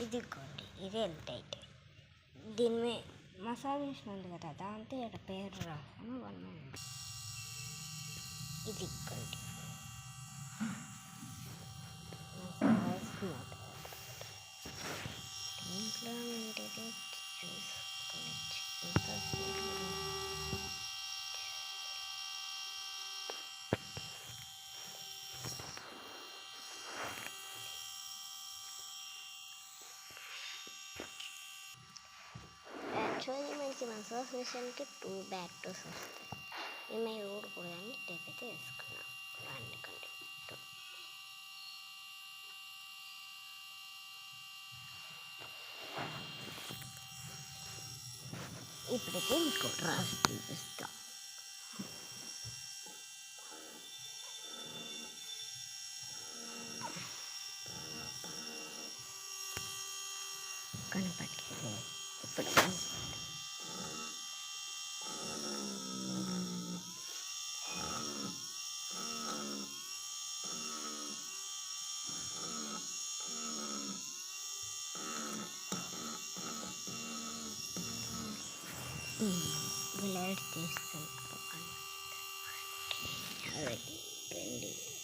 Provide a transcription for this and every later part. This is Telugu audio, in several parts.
ఇదిగోండి, ఇదే టైట్. దీని మీద మసాజ్ వేసినది కదా, దాంతో ఇక్కడ పేరు రాసాను 1 minute. ఇదిగోండి మసాజ్ మోడ్. ఇంట్లో ఉండేది చూసుకోవచ్చు. యాక్చువల్లీ మనకి మసాజ్ మిషన్కి 2 బ్యాటరీస్ వస్తాయి. మేము ఊరుకోవడానికి టేప్ అయితే వేసుకున్నాం. అందుకండి ఇప్పుడైతే మీకు రాసి చూపిస్తాం. కనపట్లేదు ఇప్పుడు. లైట్ చేస్తున్నారు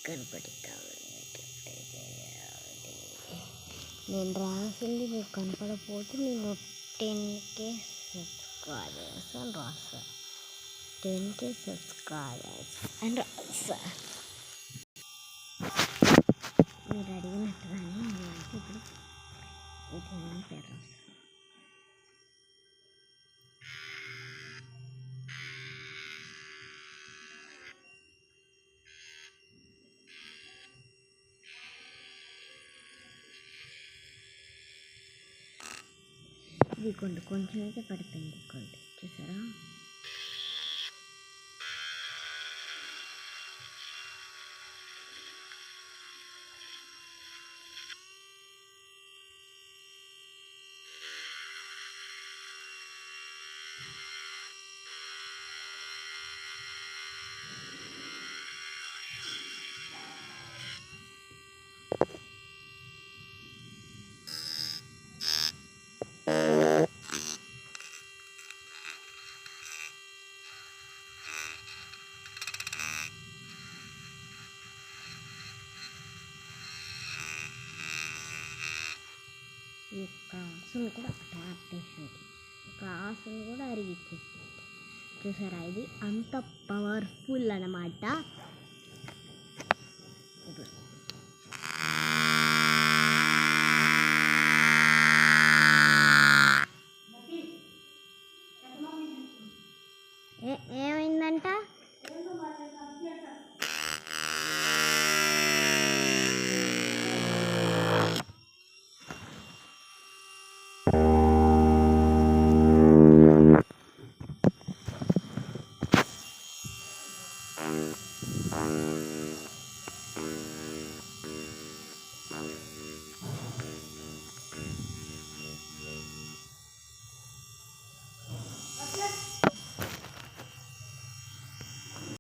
కనపడుతుంది. నేను రాసింది మీకు కనపడకపోతే నేను 10K సబ్స్క్రైబర్స్ అని రాస్తా. 10K సబ్స్క్రైబర్స్ అని రాస్తా. మీరు అడిగినట్టుగానే నేను ఇప్పుడు ఇది పేరు రాస్తా. ఇది కొంచెం అయితే పడిపోయింది. చూసారా? ఈ క్రాసును కూడా ట్యాప్ చేసింది. క్రాసును కూడా అరిగిచ్చేసింది. చూసారా? ఇది అంత పవర్ఫుల్ అన్నమాట. ఏమైందంట?